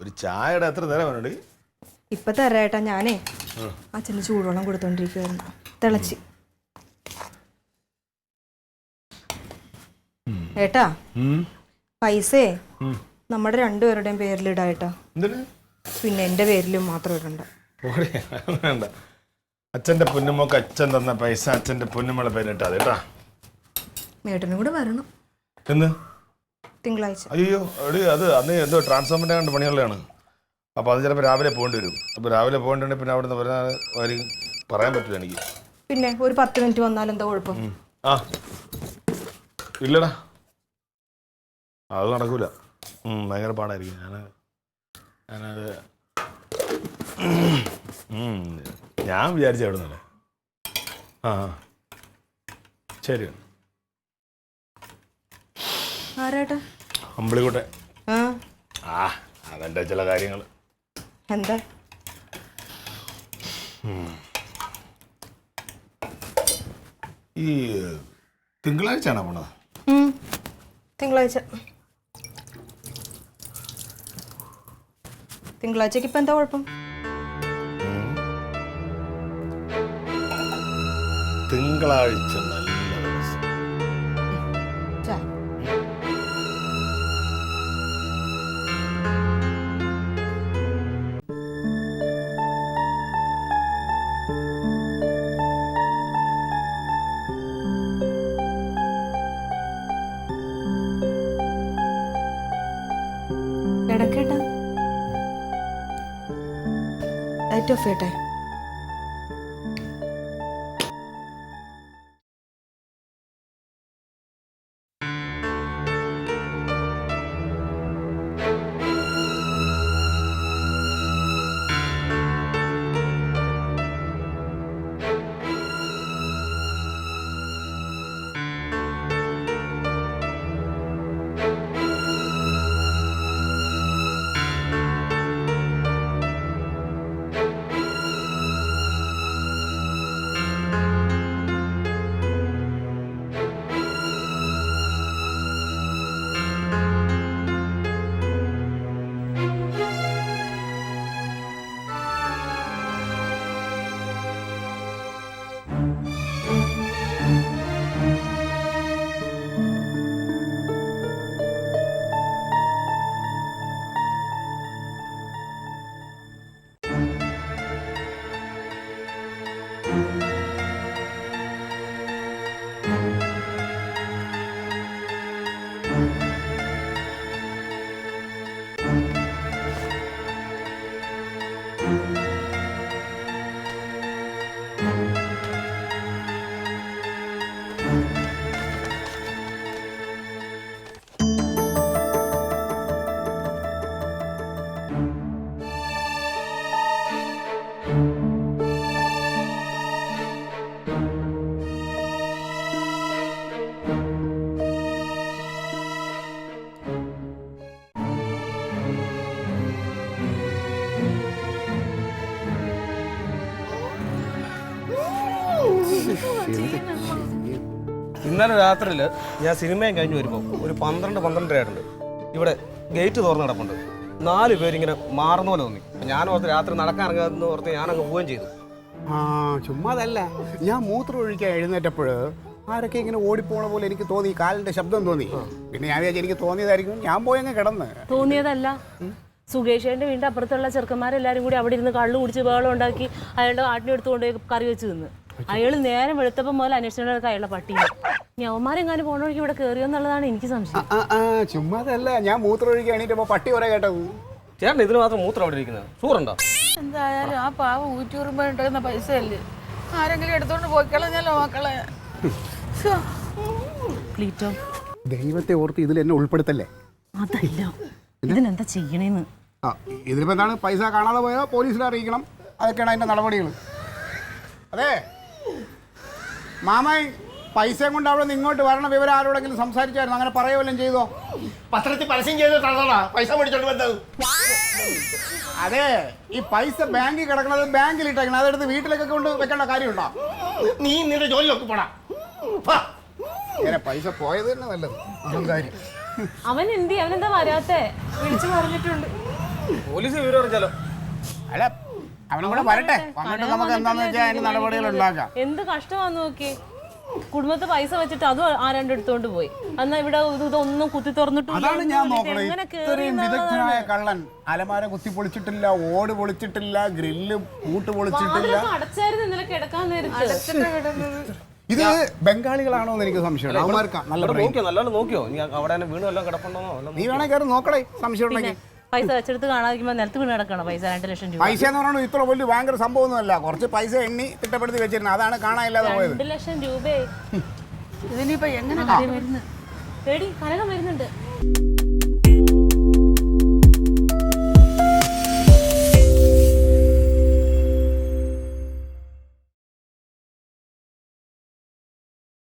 ഒരു ചായയുടെ എത്ര നേരം വേണോടി? ഇപ്പൊ തരാട്ടാ. ഞാനേ അച്ഛന് ചൂടുവെള്ളം കൊടുത്തോണ്ടിരിക്കുവായിരുന്നു. തിളച്ച്. ഏട്ടാ പൈസേ നമ്മുടെ രണ്ടുപേരുടെയും പേരിലിടാട്ടാ. പിന്നെ എന്റെ പേരിലും മാത്രം ഇടണ്ട. വേണ്ട. അച്ഛന്റെ പൊന്നുമോക്ക് അച്ഛൻ തന്ന പൈസ അച്ഛന്റെ പൊന്നുമോളെ പേരിട്ടാ കേട്ടാ. മേട്ടനും കൂടെ വരണം. എന്ന്? തിങ്കളാഴ്ച. അയ്യോ എടി അത് അന്ന് എന്തോ ട്രാൻസ്ഫോർമറിന്റെ കണ്ട് പണിയുള്ളതാണ്. അപ്പോൾ അത് ചിലപ്പോൾ രാവിലെ പോകേണ്ടി വരും. അപ്പോൾ രാവിലെ പോകേണ്ടി പിന്നെ അവിടെ നിന്ന് വരുന്ന കാര്യം പറയാൻ പറ്റില്ല എനിക്ക്. പിന്നെ ഒരു 10 മിനിറ്റ് വന്നാൽ എന്താ കുഴപ്പം? ആ ഇല്ലടാ അത് നടക്കൂല. ഭയങ്കര പാടായിരിക്കും. ഞാനത് ഞാൻ വിചാരിച്ച അവിടെ നിന്നല്ലേ. ആ ശരി. ആരാട്ടാ? അമ്പിളിക്കോട്ടെ. ആ അതെൻ്റെ ചില കാര്യങ്ങൾ. എന്താ? ഈ തിങ്കളാഴ്ച ആണോ പോണത്? തിങ്കളാഴ്ച. തിങ്കളാഴ്ചക്ക് ഇപ്പൊ എന്താ കുഴപ്പം? തിങ്കളാഴ്ച നല്ല ദിവസം. കിടക്കേട്ടാ. ലൈറ്റ് ഓഫ് ചെയ്യട്ടെ? ഇന്നലെ രാത്രിയിൽ ഞാൻ സിനിമയും കഴിഞ്ഞ് വരുമ്പോൾ ഒരു 12-12:30 ആയിട്ടുണ്ട്. ഇവിടെ ഗേറ്റ് തുറന്ന് കിടപ്പുണ്ട്. 4 പേരിങ്ങനെ മാറുന്ന പോലെ തോന്നി. ഞാൻ ഓർത്ത് രാത്രി നടക്കാൻ ഇറങ്ങാമെന്ന് ഓർത്ത് ഞാനങ്ങ് പോവുകയും ചെയ്തു. ചുമ്മാതല്ല, ഞാൻ മൂത്രം ഒഴിക്കാൻ എഴുന്നേറ്റപ്പോൾ ആരൊക്കെ ഇങ്ങനെ ഓടിപ്പോണ പോലെ എനിക്ക് തോന്നി. കാലിന്റെ ശബ്ദം തോന്നി. പിന്നെ ഞാൻ വിചാരിച്ചു എനിക്ക് തോന്നിയതായിരിക്കും. ഞാൻ പോയങ്ങ് കിടന്ന്. തോന്നിയതല്ല, സുകേഷേന്റെ വീടിന്റെ അപ്പുറത്തുള്ള ചെറുക്കന്മാരെല്ലാരും കൂടി അവിടെ ഇരുന്ന് കള്ളു കുടിച്ച് ബഹളം ഉണ്ടാക്കി അയാളുടെ ആട്ടിനെ എടുത്തുകൊണ്ട് കറി വെച്ച് തിന്ന്. അയാൾ നേരം വെളുത്തപ്പം മുതൽ അന്വേഷിച്ചിട്ട് അയാളുടെ പട്ടിയെ ഞവന്മാരെങ്ങാനും പോണ വഴിക്ക് ഇവിടെ കയറിയോന്നുള്ളതാണ് എനിക്ക് സംശയം. ചുമ്മാതല്ല, ഞാൻ മൂത്രം ഒഴിക്കാൻ എണീറ്റപ്പോ പട്ടി കുറെ കേട്ടത്. ചേട്ടൻ ഇതിന് മാത്രം മൂത്രം അവിടെ ഇരിക്കുന്നത് സൂറുണ്ടോ? എന്തായാലും ആ പാവം ഊറ്റൂറുമ്പോ ഉണ്ടാകുന്ന പൈസ അല്ലേ, ആരെങ്കിലും എടുത്തോണ്ട് പോയിക്കളഞ്ഞല്ലോ മക്കളെ. ദൈവത്തെ ഓർത്ത് ഇതിൽ എന്നെ ഉൾപ്പെടുത്തല്ലേ. അതല്ല, ഇതിനെന്താ ചെയ്യണേന്ന്. ഇതിലിപ്പോ എന്താണ്, പൈസ കാണാതെ പോയാൽ പോലീസിനെ അറിയിക്കണം. അതൊക്കെയാണ് അതിന്റെ നടപടികൾ. അതെ മാമായി, പൈസ കൊണ്ട് അവിടെ നിന്ന് ഇങ്ങോട്ട് വരണ വിവരം ആരോടെങ്കിലും സംസാരിച്ചായിരുന്നു? അങ്ങനെ പറയുമല്ലോ ചെയ്തോ? പത്രത്തിൽ പരസ്യം ചെയ്തിട്ടാണോടാ പൈസ മേടിച്ചോണ്ട് വന്നത്? അതെ, ഈ പൈസ ബാങ്കിൽ കിടക്കണത് ബാങ്കിൽ ഇട്ടേക്കണം, അതെടുത്ത് വീട്ടിലൊക്കെ കൊണ്ട് വെക്കേണ്ട കാര്യമുണ്ടോ? നീ നിന്റെ ജോലി നോക്കി പോടാ. ഇങ്ങനെ പൈസ പോയത് തന്നെ നല്ലത്. അഹങ്കാരി. അവൻ എന്തി, അവനെന്താ വരാത്തെ? വിളിച്ചു പറഞ്ഞിട്ടുണ്ട്. പോലീസ് വിവരം അറിയിച്ചാലോ? അല്ല അവനും കൂടെ വരട്ടെ, വന്നിട്ട് നമുക്ക് എന്താന്ന് വെച്ചാൽ അതിന് നടപടികൾ ഉണ്ടാക്കാം. എന്ത് കഷ്ടമാന്ന് നോക്കി. കുടുംബത്തെ പൈസ വെച്ചിട്ട് അതും ആരാണ്ട് എടുത്തോണ്ട് പോയി. എന്നാ ഇവിടെ ഇതൊന്നും കുത്തി തുറന്നിട്ടില്ല. അതാണ് ഞാൻ നോക്കണത്. ഇത്രയും വിദഗ്ധനായ കള്ളൻ അലമാര കുത്തി പൊളിച്ചിട്ടില്ല, ഓട് പൊളിച്ചിട്ടില്ല, ഗ്രില്ല് പൂട്ട് പൊളിച്ചിട്ടില്ല. അടച്ചായിരുന്നു ഇന്നലെ കിടക്കാൻ നേരത്ത്. ഇത് ബംഗാളികളാണോ എന്ന് എനിക്ക് സംശയമുണ്ട്. അവന്മാർക്ക് നല്ല brain. നോക്കിയോ, നല്ലോണം നോക്കിയോ? നീ അവിടെ തന്നെ വീണ് വല്ലതും കിടപ്പുണ്ടോ? നീ വേണേ കയറി നോക്കണേ സംശയം ഉണ്ടെങ്കിൽ. പൈസ വെച്ചെടുത്ത് കാണാതിരിക്കുമ്പോ നിലത്ത് വീണ് കിടക്കണം പൈസ 2 ലക്ഷം രൂപ. പൈസ എന്ന് പറയുന്നത് ഇത്ര വലിയ ഭയങ്കര സംഭവമൊന്നുമല്ല. കുറച്ച് പൈസ എണ്ണി തിട്ടപ്പെടുത്തി വെച്ചിരുന്നു, അതാണ് കാണാനില്ലാതെ പോയത്. 2 ലക്ഷം രൂപയെ ഇതിനിപ്പോ എങ്ങനെ കാര്യം വരുന്നത്? പേടി കനകം വരുന്നുണ്ട്.